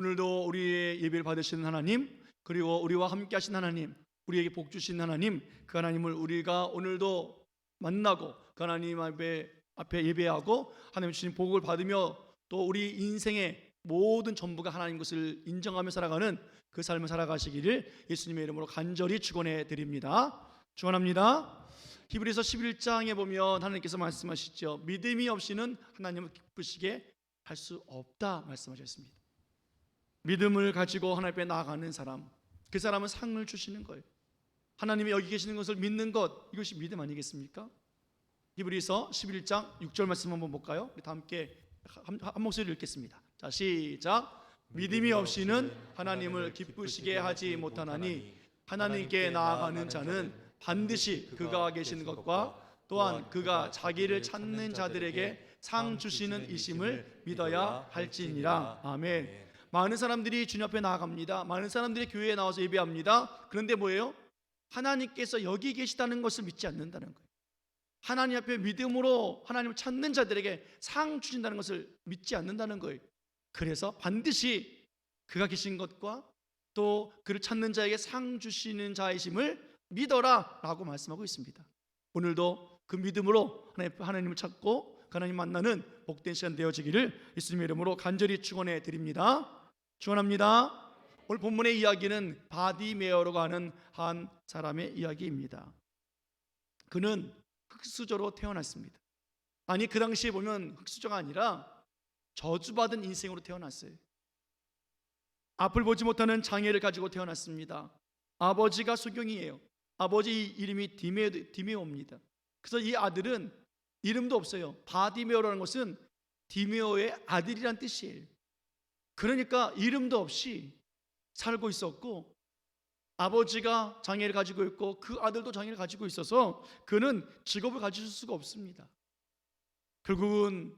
오늘도 우리의 예배를 받으시는 하나님, 그리고 우리와 함께 하신 하나님, 우리에게 복 주신 하나님, 그 하나님을 우리가 오늘도 만나고 그 하나님 앞에 예배하고 하나님 주신 복을 받으며 또 우리 인생의 모든 전부가 하나님 것을 인정하며 살아가는 그 삶을 살아가시기를 예수님의 이름으로 간절히 축원해 드립니다. 축원합니다. 히브리서 11장에 보면 하나님께서 말씀하시죠. 믿음이 없이는 하나님을 기쁘시게 할 수 없다 말씀하셨습니다. 믿음을 가지고 하나님 앞에 나아가는 사람, 그 사람은 상을 주시는 거예요. 하나님이 여기 계시는 것을 믿는 것, 이것이 믿음 아니겠습니까? 히브리서 11장 6절 말씀 한번 볼까요? 우리 다 함께 한 목소리로 읽겠습니다. 자, 시작. 믿음이 없이는 하나님을 기쁘시게 하지 못하나니 하나님께 나아가는 자는 반드시 그가 계신 것과 또한 그가 자기를 찾는 자들에게 상 주시는 이심을 믿어야 할지니라. 아멘. 많은 사람들이 주님 앞에 나아갑니다. 많은 사람들이 교회에 나와서 예배합니다. 그런데 뭐예요? 하나님께서 여기 계시다는 것을 믿지 않는다는 거예요. 하나님 앞에 믿음으로 하나님을 찾는 자들에게 상 주신다는 것을 믿지 않는다는 거예요. 그래서 반드시 그가 계신 것과 또 그를 찾는 자에게 상 주시는 자이심을 믿어라 라고 말씀하고 있습니다. 오늘도 그 믿음으로 하나님을 찾고 하나님 만나는 복된 시간 되어지기를 예수님의 이름으로 간절히 축원해 드립니다. 축원합니다. 오늘 본문의 이야기는 바디메어라고 하는 한 사람의 이야기입니다. 그는 흑수저로 태어났습니다. 아니, 그 당시에 보면 흑수저가 아니라 저주받은 인생으로 태어났어요. 앞을 보지 못하는 장애를 가지고 태어났습니다. 아버지가 소경이에요. 아버지 이름이 디메오입니다. 그래서 이 아들은 이름도 없어요. 바디메오라는 것은 디메오의 아들이란 뜻이에요. 그러니까 이름도 없이 살고 있었고 아버지가 장애를 가지고 있고 그 아들도 장애를 가지고 있어서 그는 직업을 가질 수가 없습니다. 결국은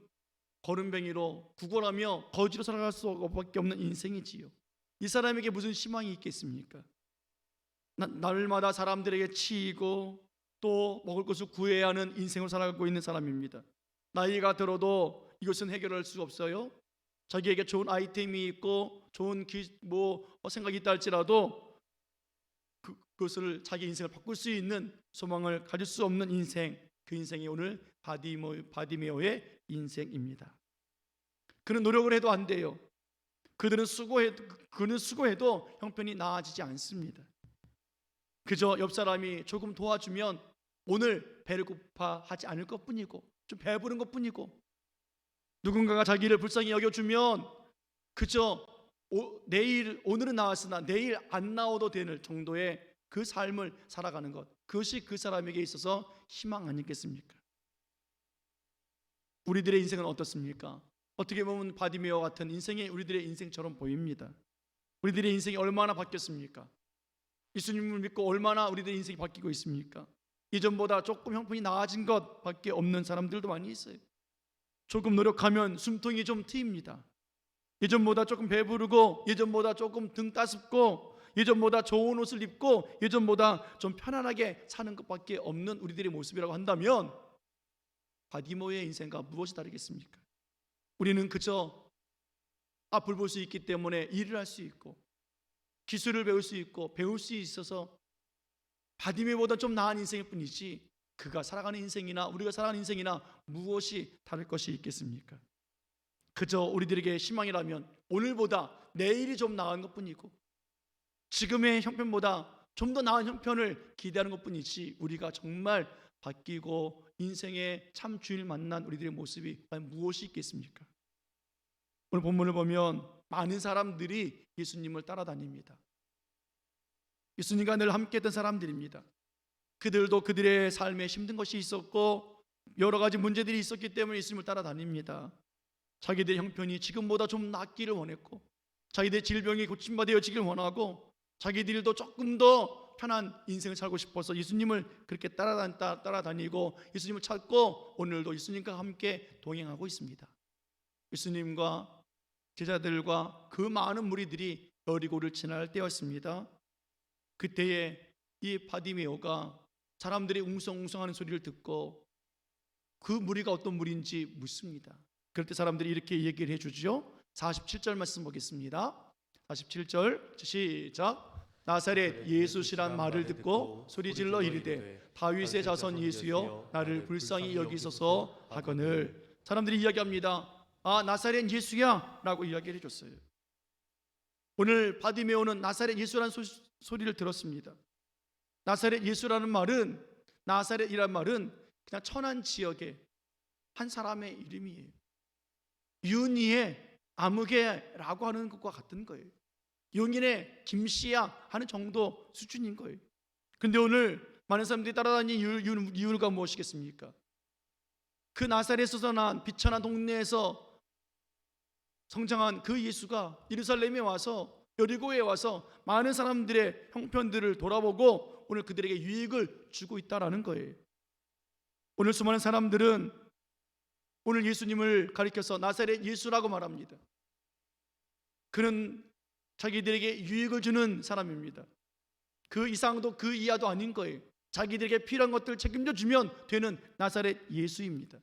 거름뱅이로 구걸하며 거지로 살아갈 수밖에 없는 인생이지요. 이 사람에게 무슨 희망이 있겠습니까? 날마다 사람들에게 치이고 또 먹을 것을 구해야 하는 인생을 살아가고 있는 사람입니다. 나이가 들어도 이것은 해결할 수 없어요. 자기에게 좋은 아이템이 있고 좋은 생각이 있다 할지라도 그것을 자기 인생을 바꿀 수 있는 소망을 가질 수 없는 인생, 그 인생이 오늘 바디메오의 인생입니다. 그는 노력을 해도 안 돼요. 그는 수고해도 형편이 나아지지 않습니다. 그저 옆 사람이 조금 도와주면 오늘 배를 고파하지 않을 것뿐이고 좀 배부른 것뿐이고 누군가가 자기를 불쌍히 여겨주면 그저 오늘은 나왔으나 내일 안 나와도 되는 정도의 그 삶을 살아가는 것, 그것이 그 사람에게 있어서 희망 아니겠습니까? 우리들의 인생은 어떻습니까? 어떻게 보면 바디메어 같은 인생이 우리들의 인생처럼 보입니다. 우리들의 인생이 얼마나 바뀌었습니까? 예수님을 믿고 얼마나 우리들의 인생이 바뀌고 있습니까? 이전보다 조금 형편이 나아진 것밖에 없는 사람들도 많이 있어요. 조금 노력하면 숨통이 좀 트입니다. 예전보다 조금 배부르고 예전보다 조금 등 따숩고 예전보다 좋은 옷을 입고 예전보다 좀 편안하게 사는 것밖에 없는 우리들의 모습이라고 한다면 바디메오의 인생과 무엇이 다르겠습니까? 우리는 그저 앞을 볼 수 있기 때문에 일을 할 수 있고 기술을 배울 수 있고 배울 수 있어서 바디메오보다 좀 나은 인생일 뿐이지 그가 살아가는 인생이나 우리가 살아가는 인생이나 무엇이 다를 것이 있겠습니까? 그저 우리들에게 희망이라면 오늘보다 내일이 좀 나은 것뿐이고 지금의 형편보다 좀 더 나은 형편을 기대하는 것뿐이지 우리가 정말 바뀌고 인생의 참 주인을 만난 우리들의 모습이 과연 무엇이 있겠습니까? 오늘 본문을 보면 많은 사람들이 예수님을 따라다닙니다. 예수님과 늘 함께했던 사람들입니다. 그들도 그들의 삶에 힘든 것이 있었고 여러 가지 문제들이 있었기 때문에 예수님을 따라다닙니다. 자기들의 형편이 지금보다 좀 낫기를 원했고 자기들의 질병이 고침받아지기를 원하고 자기들도 조금 더 편한 인생을 살고 싶어서 예수님을 그렇게 따라다니고 예수님을 찾고 오늘도 예수님과 함께 동행하고 있습니다. 예수님과 제자들과 그 많은 무리들이 여리고를 지날 때였습니다. 그때에 이 바디메오가 사람들이 웅성웅성하는 소리를 듣고 그 무리가 어떤 무리인지 묻습니다. 그럴 때 사람들이 이렇게 얘기를 해주죠. 47절 말씀 보겠습니다. 47절 시작. 나사렛 예수시란 말을 듣고 소리질러 이르되 다윗의 자손 예수여 나를 불쌍히 여기소서 하거늘. 사람들이 이야기합니다. 아, 나사렛 예수야 라고 이야기를 해줬어요. 오늘 바디메오는 나사렛 예수라는 소리를 들었습니다. 나사렛 예수라는 말은, 나사렛이란 말은 그냥 천안 지역의 한 사람의 이름이에요. 윤희의 아무개라고 하는 것과 같은 거예요. 용인의 김씨야 하는 정도 수준인 거예요. 근데 오늘 많은 사람들이 따라다니는 이유가 무엇이겠습니까? 그 나사렛에서 난 비천한 동네에서 성장한 그 예수가 예루살렘에 와서, 여리고에 와서 많은 사람들의 형편들을 돌아보고 오늘 그들에게 유익을 주고 있다라는 거예요. 오늘 수많은 사람들은 오늘 예수님을 가리켜서 나사렛 예수라고 말합니다. 그는 자기들에게 유익을 주는 사람입니다. 그 이상도 그 이하도 아닌 거예요. 자기들에게 필요한 것들을 책임져 주면 되는 나사렛 예수입니다.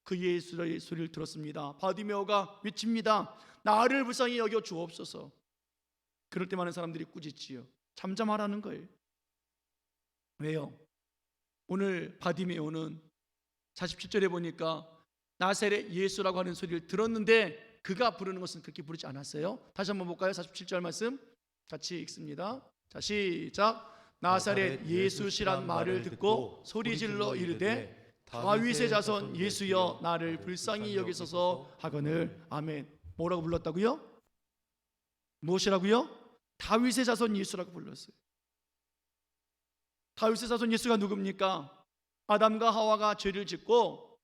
그 예수의 소리를 들었습니다. 바디메오가 외칩니다. 나를 불쌍히 여겨 주옵소서. 그럴 때 많은 사람들이 꾸짖지요. 잠잠하라는 거예요. 왜요? 오늘 바디메오는 47절에 보니까 나사렛 예수라고 하는 소리를 들었는데 그가 부르는 것은 그렇게 부르지 않았어요. 다시 한번 볼까요? 47절 말씀 같이 읽습니다. 자, 시작. 나사렛 예수시란 말을 듣고 소리질러 이르되 다윗의 자손 예수여 나를 불쌍히 여기소서 하거늘. 아멘. 뭐라고 불렀다고요? 무엇이라고요? 다윗의 자손 예수라고 불렀어요. 다윗의 자손 예수가 누굽니까? 아담과 하와가 죄를 짓고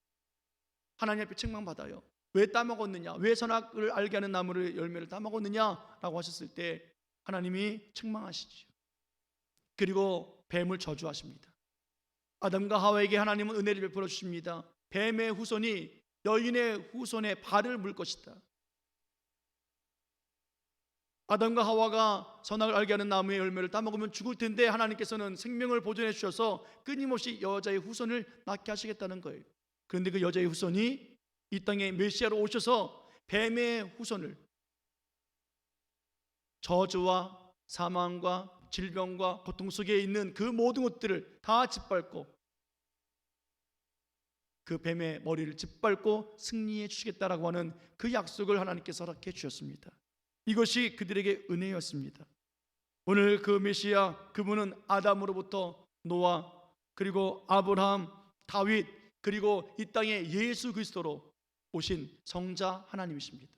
하나님 앞에 책망받아요. 왜 따먹었느냐? 왜 선악을 알게 하는 나무를 열매를 따먹었느냐라고 하셨을 때 하나님이 책망하시죠. 그리고 뱀을 저주하십니다. 아담과 하와에게 하나님은 은혜를 베풀어 주십니다. 뱀의 후손이 여인의 후손의 발을 물 것이다. 아담과 하와가 선악을 알게 하는 나무의 열매를 따먹으면 죽을 텐데 하나님께서는 생명을 보존해 주셔서 끊임없이 여자의 후손을 낳게 하시겠다는 거예요. 그런데 그 여자의 후손이 이 땅에 메시아로 오셔서 뱀의 후손을 저주와 사망과 질병과 고통 속에 있는 그 모든 것들을 다 짓밟고 그 뱀의 머리를 짓밟고 승리해 주시겠다라고 하는 그 약속을 하나님께서 허락해 주셨습니다. 이것이 그들에게 은혜였습니다. 오늘 그 메시아, 그분은 아담으로부터 노아, 그리고 아브라함, 다윗, 그리고 이 땅에 예수 그리스도로 오신 성자 하나님이십니다.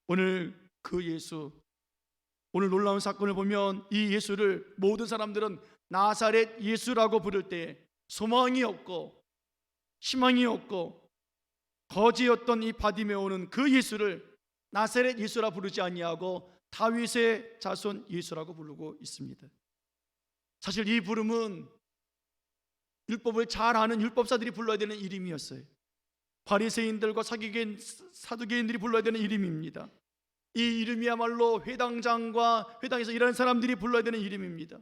오늘 그 예수, 오늘 놀라운 사건을 보면 이 예수를 모든 사람들은 나사렛 예수라고 부를 때 소망이 없고 희망이 없고 거지였던 이 바디메오는 그 예수를 나사렛 예수라 부르지 아니하고 다윗의 자손 예수라고 부르고 있습니다. 사실 이 부름은 율법을 잘 아는 율법사들이 불러야 되는 이름이었어요. 바리새인들과 사두개인들이 불러야 되는 이름입니다. 이 이름이야말로 회당장과 회당에서 일하는 사람들이 불러야 되는 이름입니다.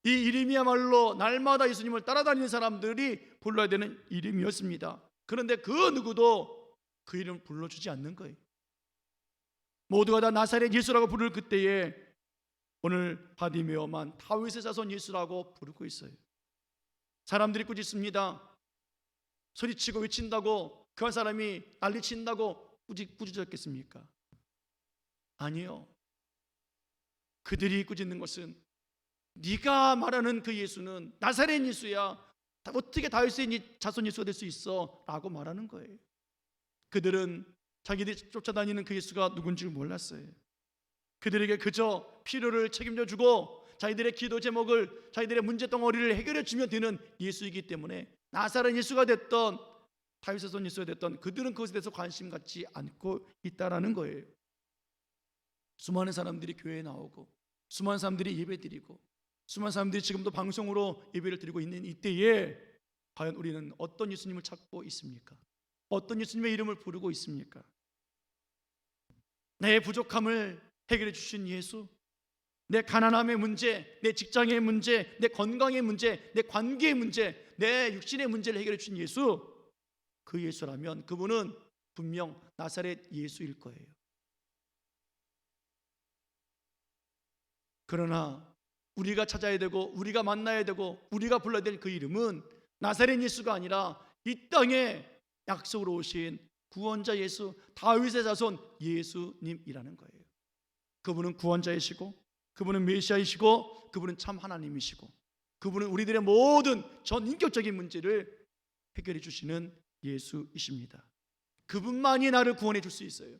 이 이름이야말로 날마다 예수님을 따라다니는 사람들이 불러야 되는 이름이었습니다. 그런데 그 누구도 그 이름을 불러주지 않는 거예요. 모두가 다 나사렛 예수라고 부를 그때에 오늘 바디메오만 다윗의 자손 예수라고 부르고 있어요. 사람들이 꾸짖습니다. 소리치고 외친다고 그 한 사람이 난리친다고 꾸짖었겠습니까? 아니요. 그들이 꾸짖는 것은 네가 말하는 그 예수는 나사렛 예수야. 어떻게 다윗의 자손 예수가 될 수 있어? 라고 말하는 거예요. 그들은 자기들이 쫓아다니는 그 예수가 누군지 몰랐어요. 그들에게 그저 필요를 책임져 주고 자기들의 기도 제목을, 자기들의 문제 덩어리를 해결해 주면 되는 예수이기 때문에 나사렛 예수가 됐던 다윗의 손 예수가 됐던 그들은 그것에 대해서 관심 갖지 않고 있다라는 거예요. 수많은 사람들이 교회에 나오고 수많은 사람들이 예배 드리고 수많은 사람들이 지금도 방송으로 예배를 드리고 있는 이때에 과연 우리는 어떤 예수님을 찾고 있습니까? 어떤 예수님의 이름을 부르고 있습니까? 내 부족함을 해결해 주신 예수, 내 가난함의 문제, 내 직장의 문제, 내 건강의 문제, 내 관계의 문제, 내 육신의 문제를 해결해 주신 예수, 그 예수라면 그분은 분명 나사렛 예수일 거예요. 그러나 우리가 찾아야 되고 우리가 만나야 되고 우리가 불러야 될 그 이름은 나사렛 예수가 아니라 이 땅에 약속으로 오신 구원자 예수, 다윗의 자손 예수님이라는 거예요. 그분은 구원자이시고 그분은 메시아이시고 그분은 참 하나님이시고 그분은 우리들의 모든 전 인격적인 문제를 해결해 주시는 예수이십니다. 그분만이 나를 구원해 줄 수 있어요.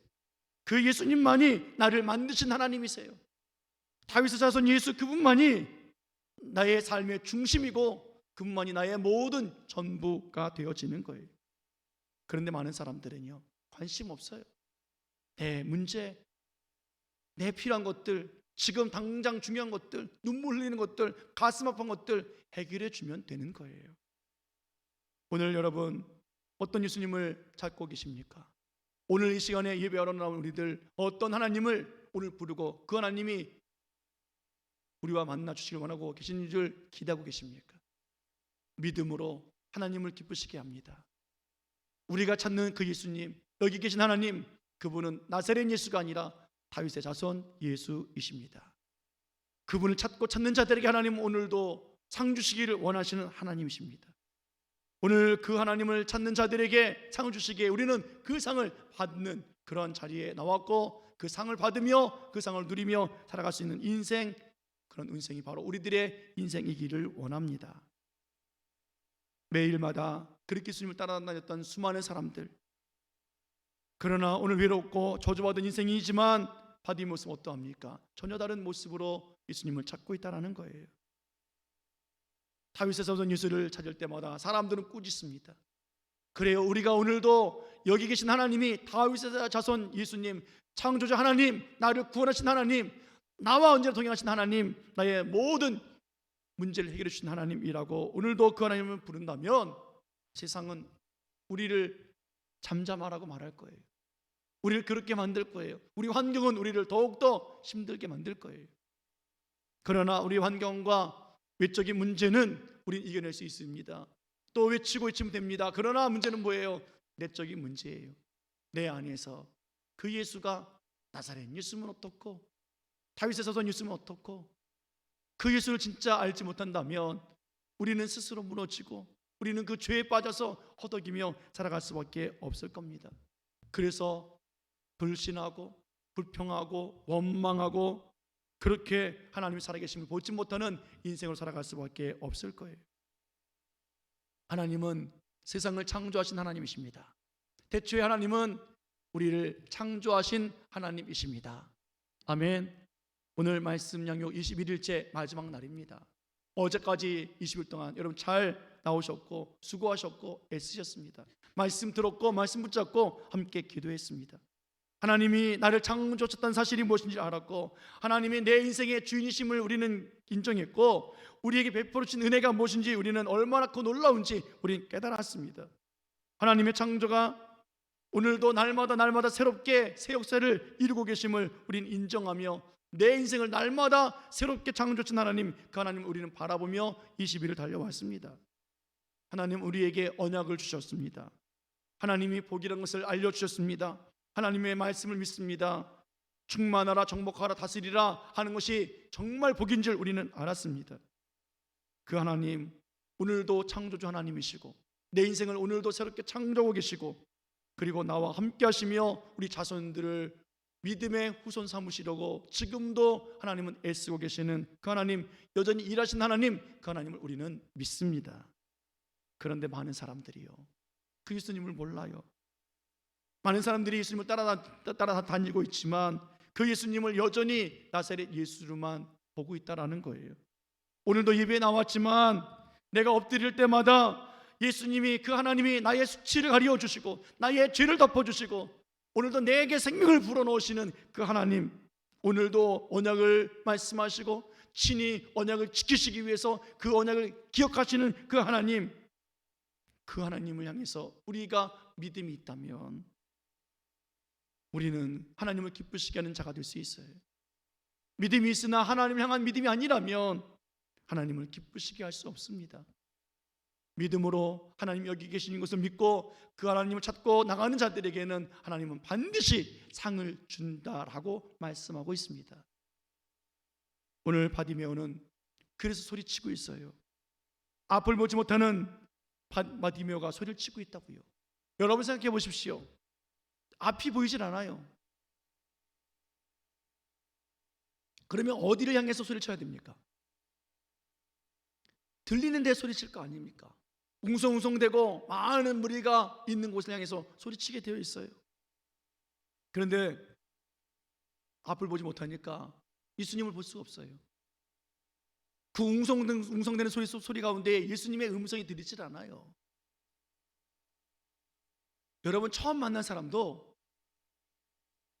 그 예수님만이 나를 만드신 하나님이세요. 다윗의 자손 예수 그분만이 나의 삶의 중심이고 그분만이 나의 모든 전부가 되어지는 거예요. 그런데 많은 사람들은요, 관심 없어요. 내 문제, 내 필요한 것들, 지금 당장 중요한 것들, 눈물 흘리는 것들, 가슴 아픈 것들 해결해 주면 되는 거예요. 오늘 여러분 어떤 예수님을 찾고 계십니까? 오늘 이 시간에 예배하러 나온 우리들 어떤 하나님을 오늘 부르고 그 하나님이 우리와 만나 주시길 원하고 계신 줄 기대하고 계십니까? 믿음으로 하나님을 기쁘시게 합니다. 우리가 찾는 그 예수님, 여기 계신 하나님, 그분은 나사렛 예수가 아니라 다윗의 자손 예수이십니다. 그분을 찾고 찾는 자들에게 하나님은 오늘도 상 주시기를 원하시는 하나님이십니다. 오늘 그 하나님을 찾는 자들에게 상을 주시기에 우리는 그 상을 받는 그런 자리에 나왔고 그 상을 받으며 그 상을 누리며 살아갈 수 있는 인생, 그런 인생이 바로 우리들의 인생이기를 원합니다. 매일마다 그렇게 예수님을 따라다녔던 수많은 사람들, 그러나 오늘 외롭고 저주받은 인생이지만 바디 모습 어떠합니까? 전혀 다른 모습으로 예수님을 찾고 있다는 거예요. 다윗의 자손 예수를 찾을 때마다 사람들은 꾸짖습니다. 그래요, 우리가 오늘도 여기 계신 하나님이 다윗의 자손 예수님, 창조자 하나님, 나를 구원하신 하나님, 나와 언제나 동행하신 하나님, 나의 모든 문제를 해결해 주신 하나님이라고 오늘도 그 하나님을 부른다면 세상은 우리를 잠잠하라고 말할 거예요. 우리를 그렇게 만들 거예요. 우리 환경은 우리를 더욱더 힘들게 만들 거예요. 그러나 우리 환경과 외적인 문제는 우리는 이겨낼 수 있습니다. 또 외치고 외치면 됩니다. 그러나 문제는 뭐예요? 내적인 문제예요. 내 안에서 그 예수가 나사렛 예수면 어떻고 다윗의 자손 예수면 어떻고 그 예수를 진짜 알지 못한다면 우리는 스스로 무너지고 우리는 그 죄에 빠져서 허덕이며 살아갈 수밖에 없을 겁니다. 그래서 불신하고 불평하고 원망하고 그렇게 하나님이 살아계심을 보지 못하는 인생을 살아갈 수밖에 없을 거예요. 하나님은 세상을 창조하신 하나님이십니다. 태초에 하나님은 우리를 창조하신 하나님이십니다. 아멘. 오늘 말씀 양육 21일째 마지막 날입니다. 어제까지 20일 동안 여러분 잘 나오셨고 수고하셨고 애쓰셨습니다. 말씀 들었고 말씀 붙잡고 함께 기도했습니다. 하나님이 나를 창조하셨다는 사실이 무엇인지 알았고 하나님이 내 인생의 주인이심을 우리는 인정했고 우리에게 베풀어 주신 은혜가 무엇인지 우리는 얼마나 그 놀라운지 우리는 깨달았습니다. 하나님의 창조가 오늘도 날마다 새롭게 새 역사를 이루고 계심을 우리는 인정하며 내 인생을 날마다 새롭게 창조하신 하나님, 그 하나님을 우리는 바라보며 20일을 달려왔습니다. 하나님 우리에게 언약을 주셨습니다. 하나님이 복이라는 것을 알려주셨습니다. 하나님의 말씀을 믿습니다. 충만하라 정복하라 다스리라 하는 것이 정말 복인 줄 우리는 알았습니다. 그 하나님 오늘도 창조주 하나님이시고 내 인생을 오늘도 새롭게 창조하고 계시고 그리고 나와 함께 하시며 우리 자손들을 믿음의 후손 삼으시려고 지금도 하나님은 애쓰고 계시는 그 하나님, 여전히 일하신 하나님, 그 하나님을 우리는 믿습니다. 그런데 많은 사람들이요 그 예수님을 몰라요. 많은 사람들이 예수님을 따라다니고 있지만 그 예수님을 여전히 나사렛 예수로만 보고 있다라는 거예요. 오늘도 예배에 나왔지만 내가 엎드릴 때마다 예수님이, 그 하나님이 나의 수치를 가리워 주시고 나의 죄를 덮어 주시고 오늘도 내게 생명을 불어넣으시는 그 하나님, 오늘도 언약을 말씀하시고 친히 언약을 지키시기 위해서 그 언약을 기억하시는 그 하나님, 그 하나님을 향해서 우리가 믿음이 있다면 우리는 하나님을 기쁘시게 하는 자가 될 수 있어요. 믿음이 있으나 하나님을 향한 믿음이 아니라면 하나님을 기쁘시게 할 수 없습니다. 믿음으로 하나님 여기 계시는 것을 믿고 그 하나님을 찾고 나가는 자들에게는 하나님은 반드시 상을 준다라고 말씀하고 있습니다. 오늘 바디메오는 그래서 소리치고 있어요. 앞을 보지 못하는 바디메오가 소리를 치고 있다고요. 여러분 생각해 보십시오. 앞이 보이질 않아요. 그러면 어디를 향해서 소리를 쳐야 됩니까? 들리는 데 소리칠 거 아닙니까? 웅성웅성대고 많은 무리가 있는 곳을 향해서 소리치게 되어 있어요. 그런데 앞을 보지 못하니까 예수님을 볼 수가 없어요. 그 웅성대는 소리 가운데 예수님의 음성이 들리질 않아요. 여러분 처음 만난 사람도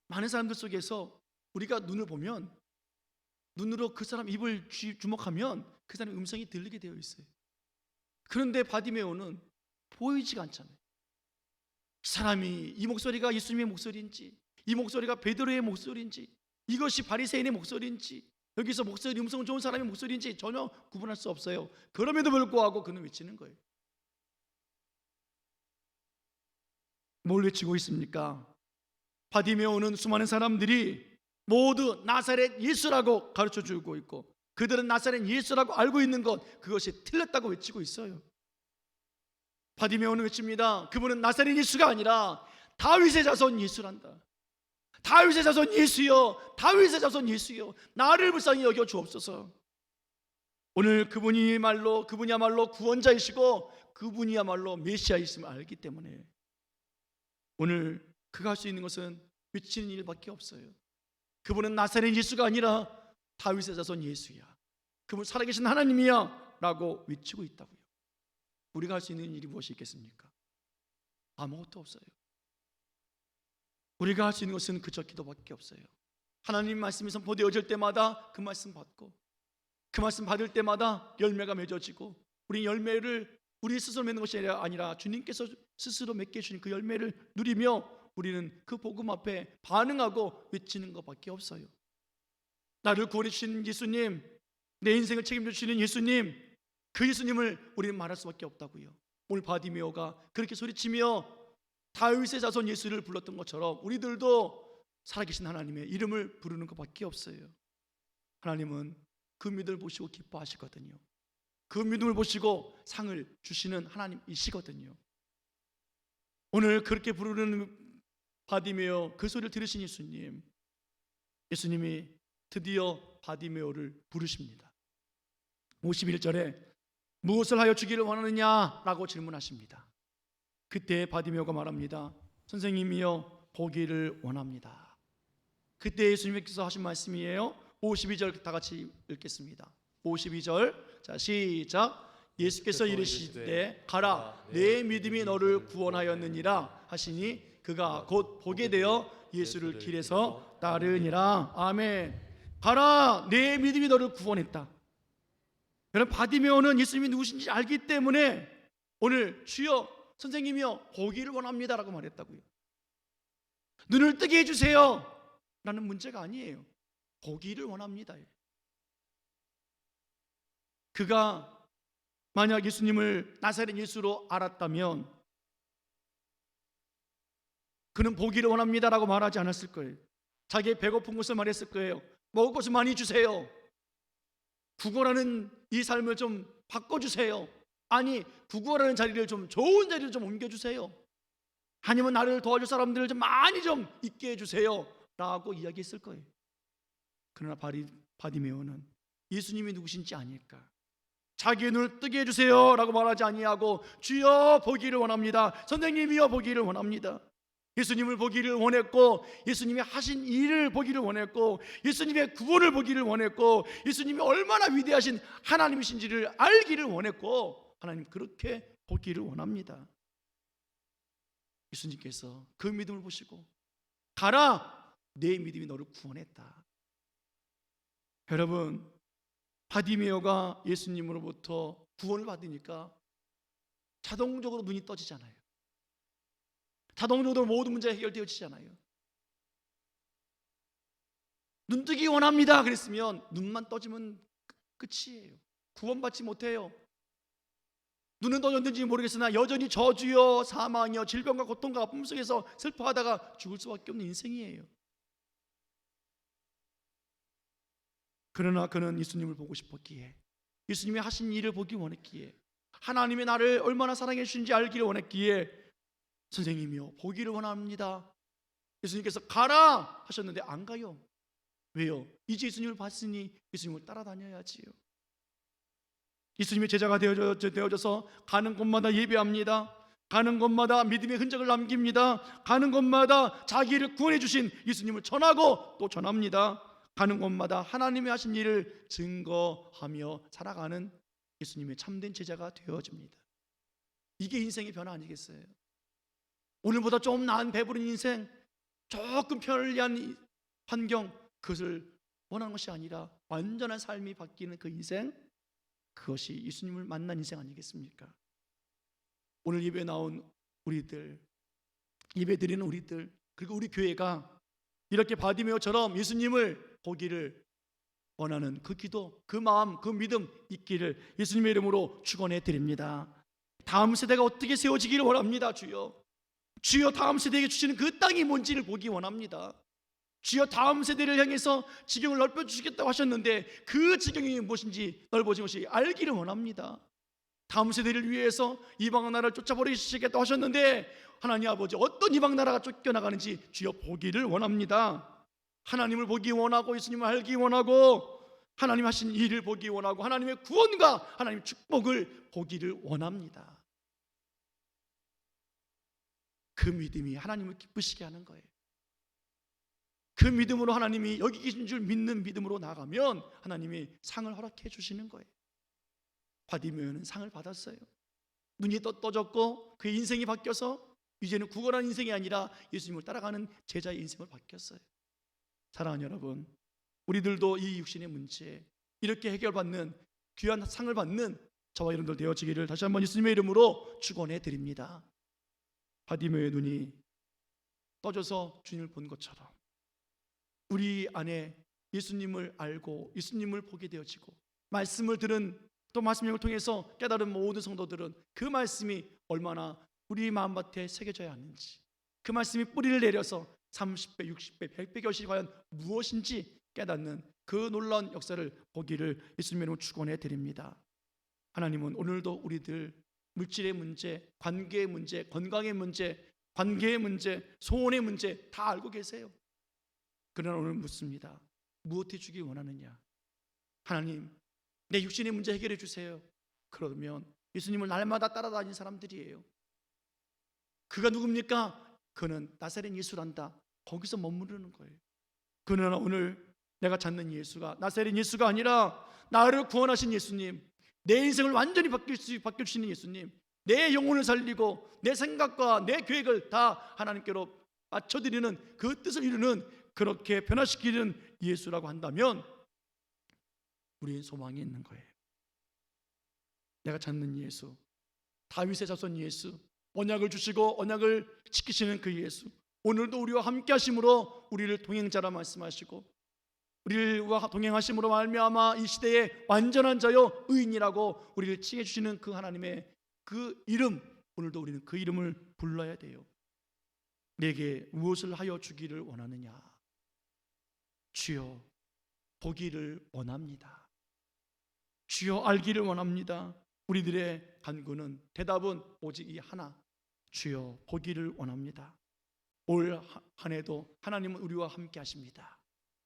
많은 사람들 속에서 우리가 눈을 보면 눈으로 그 사람 입을 주목하면 그 사람의 음성이 들리게 되어 있어요. 그런데 바디메오는 보이지가 않잖아요. 사람이 이 목소리가 예수님의 목소리인지, 이 목소리가 베드로의 목소리인지, 이것이 바리새인의 목소리인지, 여기서 목소리 음성 좋은 사람의 목소리인지 전혀 구분할 수 없어요. 그럼에도 불구하고 그는 외치는 거예요. 뭘 외치고 있습니까? 바디메오는 수많은 사람들이 모두 나사렛 예수라고 가르쳐주고 있고 그들은 나사렛 예수라고 알고 있는 것, 그것이 틀렸다고 외치고 있어요. 바디메오는 외칩니다. 그분은 나사렛 예수가 아니라 다윗의 자손 예수란다. 다윗의 자손 예수여, 다윗의 자손 예수여, 나를 불쌍히 여겨 주옵소서. 오늘 그분이야말로 구원자이시고 그분이야말로 메시아이심을 알기 때문에 오늘 그가 할 수 있는 것은 외치는 일밖에 없어요. 그분은 나사렛 예수가 아니라 다윗의 자손 예수야, 그분 살아계신 하나님이야 라고 외치고 있다고요. 우리가 할 수 있는 일이 무엇이 있겠습니까? 아무것도 없어요. 우리가 할 수 있는 것은 그저 기도밖에 없어요. 하나님 말씀이 선포되어질 때마다 그 말씀 받고 그 말씀 받을 때마다 열매가 맺어지고 우리 열매를 우리 스스로 맺는 것이 아니라 주님께서 스스로 맺게 해주신 그 열매를 누리며 우리는 그 복음 앞에 반응하고 외치는 것밖에 없어요. 나를 구원해 주신 예수님, 내 인생을 책임져 주시는 예수님, 그 예수님을 우리는 말할 수밖에 없다고요. 오늘 바디메오가 그렇게 소리치며 다윗의 자손 예수를 불렀던 것처럼 우리들도 살아계신 하나님의 이름을 부르는 것밖에 없어요. 하나님은 그 믿음을 보시고 기뻐하시거든요. 그 믿음을 보시고 상을 주시는 하나님이시거든요. 오늘 그렇게 부르는 바디메오, 그 소리를 들으신 예수님이 드디어 바디메오를 부르십니다. 51절에 무엇을 하여 주기를 원하느냐라고 질문하십니다. 그때 바디메오가 말합니다. 선생님이여, 보기를 원합니다. 그때 예수님께서 하신 말씀이에요. 52절 다 같이 읽겠습니다. 52절, 자 시작. 예수께서 이르시되 가라, 내 믿음이 너를 구원하였느니라 하시니 그가 곧 보게 되어 예수를 길에서 따르니라. 아멘. 가라, 내 믿음이 너를 구원했다. 여러분, 바디메오는 예수님이 누구신지 알기 때문에 오늘 주여 선생님이여 보기를 원합니다라고 말했다고요. 눈을 뜨게 해주세요 라는 문제가 아니에요. 보기를 원합니다. 그가 만약 예수님을 나사렛 예수로 알았다면 그는 보기를 원합니다라고 말하지 않았을 거예요. 자기의 배고픈 것을 말했을 거예요. 먹을 것을 많이 주세요. 구걸하는 이 삶을 좀 바꿔주세요. 아니, 구걸하는 자리를 좀 좋은 자리를 좀 옮겨주세요. 아니면 나를 도와줄 사람들을 좀 많이 좀 있게 해주세요 라고 이야기했을 거예요. 그러나 바디메오는 예수님이 누구신지 아닐까, 자기의 눈을 뜨게 해주세요 라고 말하지 아니하고 주여 보기를 원합니다, 선생님이여 보기를 원합니다. 예수님을 보기를 원했고 예수님이 하신 일을 보기를 원했고 예수님의 구원을 보기를 원했고 예수님이 얼마나 위대하신 하나님이신지를 알기를 원했고 하나님 그렇게 보기를 원합니다. 예수님께서 그 믿음을 보시고 가라, 내 믿음이 너를 구원했다. 여러분, 바디메오가 예수님으로부터 구원을 받으니까 자동적으로 눈이 떠지잖아요. 자동적으로 모든 문제가 해결되어지잖아요. 눈뜨기 원합니다 그랬으면 눈만 떠지면 끝이에요. 구원받지 못해요. 눈은 떠졌는지 모르겠으나 여전히 저주여 사망이여 질병과 고통과 아픔 속에서 슬퍼하다가 죽을 수밖에 없는 인생이에요. 그러나 그는 예수님을 보고 싶었기에, 예수님이 하신 일을 보기 원했기에, 하나님이 나를 얼마나 사랑해 주신지 알기를 원했기에, 선생님이요, 보기를 원합니다. 예수님께서 가라 하셨는데 안 가요. 왜요? 이제 예수님을 봤으니 예수님을 따라다녀야지요. 예수님의 제자가 되어져서 가는 곳마다 예배합니다. 가는 곳마다 믿음의 흔적을 남깁니다. 가는 곳마다 자기를 구원해 주신 예수님을 전하고 또 전합니다. 가는 곳마다 하나님이 하신 일을 증거하며 살아가는 예수님의 참된 제자가 되어집니다. 이게 인생의 변화 아니겠어요? 오늘보다 좀 나은 배부른 인생, 조금 편리한 환경, 그것을 원하는 것이 아니라 완전한 삶이 바뀌는 그 인생, 그것이 예수님을 만난 인생 아니겠습니까? 오늘 예배에 나온 우리들, 예배 드리는 우리들, 그리고 우리 교회가 이렇게 바디메오처럼 예수님을 보기를 원하는 그 기도, 그 마음, 그 믿음 있기를 예수님의 이름으로 축원해 드립니다. 다음 세대가 어떻게 세워지기를 원합니다. 주여, 주여, 다음 세대에게 주시는 그 땅이 뭔지를 보기 원합니다. 주여, 다음 세대를 향해서 지경을 넓혀주시겠다고 하셨는데 그 지경이 무엇인지 넓어진 것이 알기를 원합니다. 다음 세대를 위해서 이방 나라를 쫓아버리시겠다고 하셨는데 하나님 아버지, 어떤 이방 나라가 쫓겨나가는지 주여 보기를 원합니다. 하나님을 보기 원하고, 예수님을 알기 원하고, 하나님 하신 일을 보기 원하고, 하나님의 구원과 하나님의 축복을 보기를 원합니다. 그 믿음이 하나님을 기쁘시게 하는 거예요. 그 믿음으로 하나님이 여기 계신 줄 믿는 믿음으로 나가면 하나님이 상을 허락해 주시는 거예요. 바디메오는 상을 받았어요. 눈이 떠졌고 그의 인생이 바뀌어서 이제는 구걸한 인생이 아니라 예수님을 따라가는 제자의 인생을 바뀌었어요. 사랑하는 여러분, 우리들도 이 육신의 문제 이렇게 해결받는 귀한 상을 받는 저와 여러분들 되어지기를 다시 한번 예수님의 이름으로 축원해 드립니다. 바디메오의 눈이 떠져서 주님을 본 것처럼 우리 안에 예수님을 알고 예수님을 보게 되어지고 말씀을 들은, 또 말씀을 통해서 깨달은 모든 성도들은 그 말씀이 얼마나 우리 마음밭에 새겨져야 하는지, 그 말씀이 뿌리를 내려서 30배, 60배, 100배 결실이 과연 무엇인지 깨닫는 그 놀라운 역사를 보기를 예수님의 이름으로 축원해 드립니다. 하나님은 오늘도 우리들 물질의 문제, 관계의 문제, 건강의 문제, 관계의 문제, 소원의 문제 다 알고 계세요. 그러나 오늘 묻습니다. 무엇해 주기 원하느냐? 하나님, 내 육신의 문제 해결해 주세요. 그러면 예수님을 날마다 따라다니는 사람들이에요. 그가 누굽니까? 그는 나사렛 예수란다. 거기서 머무르는 거예요. 그러나 오늘 내가 찾는 예수가 나사렛 예수가 아니라 나를 구원하신 예수님, 내 인생을 완전히 바꿔주시는 예수님, 내 영혼을 살리고 내 생각과 내 계획을 다 하나님께로 맞춰드리는, 그 뜻을 이루는, 그렇게 변화시키는 예수라고 한다면 우리의 소망이 있는 거예요. 내가 찾는 예수, 다윗의 자손 예수, 언약을 주시고 언약을 지키시는 그 예수, 오늘도 우리와 함께 하심으로 우리를 동행자라 말씀하시고 우리와 동행하심으로 말미암아 이 시대의 완전한 자요 의인이라고 우리를 칭해 주시는 그 하나님의 그 이름, 오늘도 우리는 그 이름을 불러야 돼요. 내게 무엇을 하여 주기를 원하느냐? 주여, 보기를 원합니다. 주여, 알기를 원합니다. 우리들의 간구는, 대답은 오직 이 하나, 주여, 보기를 원합니다. 올 한 해도 하나님은 우리와 함께 하십니다.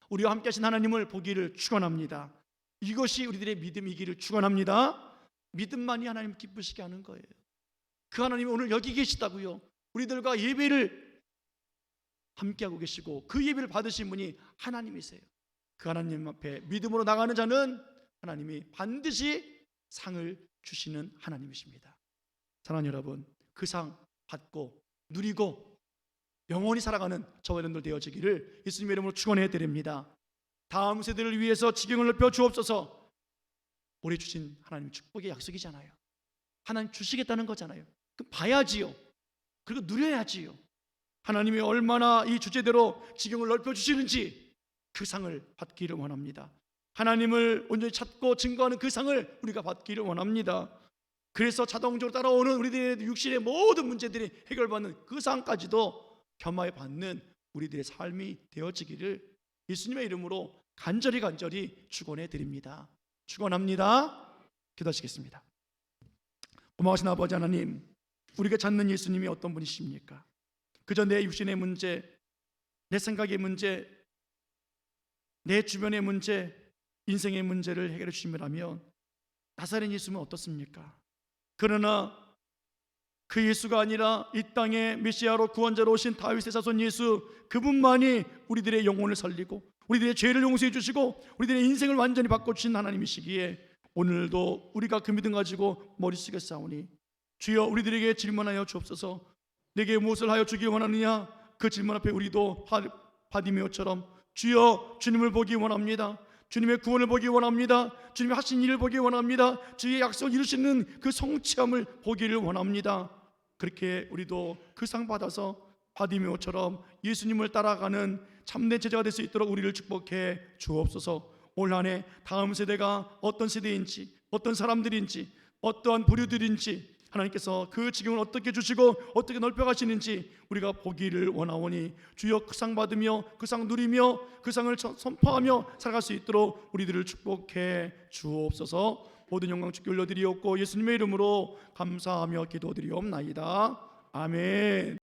우리와 함께 하신 하나님을 보기를 축원합니다. 이것이 우리들의 믿음이기를 축원합니다. 믿음만이 하나님 기쁘시게 하는 거예요. 그 하나님이 오늘 여기 계시다고요. 우리들과 예배를 함께하고 계시고 그 예배를 받으신 분이 하나님이세요. 그 하나님 앞에 믿음으로 나가는 자는 하나님이 반드시 상을 주시는 하나님이십니다. 사랑하는 여러분, 그 상 받고 누리고 영원히 살아가는 저와 여러분들 되어지기를 예수님의 이름으로 축원해 드립니다. 다음 세대를 위해서 지경을 넓혀 주옵소서. 우리 주신 하나님 축복의 약속이잖아요. 하나님 주시겠다는 거잖아요. 그럼 봐야지요. 그리고 누려야지요. 하나님이 얼마나 이 주제대로 지경을 넓혀 주시는지 그 상을 받기를 원합니다. 하나님을 온전히 찾고 증거하는 그 상을 우리가 받기를 원합니다. 그래서 자동적으로 따라오는 우리들의 육신의 모든 문제들이 해결받는 그 상까지도 겸하여 받는 우리들의 삶이 되어지기를 예수님의 이름으로 간절히 축원해 드립니다. 축원합니다. 기도하시겠습니다. 고마우신 아버지 하나님, 우리가 찾는 예수님이 어떤 분이십니까? 그저 내 육신의 문제, 내 생각의 문제, 내 주변의 문제, 인생의 문제를 해결해 주심이라면 나사렛 예수는 어떻습니까? 그러나 그 예수가 아니라 이 땅에 메시아로 구원자로 오신 다윗의 자손 예수, 그분만이 우리들의 영혼을 살리고 우리들의 죄를 용서해 주시고 우리들의 인생을 완전히 바꿔주신 하나님이시기에 오늘도 우리가 그 믿음 가지고 머릿속에 싸우니 주여 우리들에게 질문하여 주옵소서. 내게 무엇을 하여 주기 원하느냐? 그 질문 앞에 우리도 바디메오처럼 주여 주님을 보기 원합니다. 주님의 구원을 보기 원합니다. 주님의 하신 일을 보기 원합니다. 주의 약속을 이루시는 그 성취함을 보기를 원합니다. 그렇게 우리도 그 상 받아서 바디메오처럼 예수님을 따라가는 참된 제자가 될 수 있도록 우리를 축복해 주옵소서. 올 한 해 다음 세대가 어떤 세대인지, 어떤 사람들인지, 어떠한 부류들인지 하나님께서 그 지경을 어떻게 주시고 어떻게 넓혀가시는지 우리가 보기를 원하오니 주여 그 상 받으며 그 상 누리며 그 상을 선포하며 살아갈 수 있도록 우리들을 축복해 주옵소서. 모든 영광 주께 올려드리옵고 예수님의 이름으로 감사하며 기도드리옵나이다. 아멘.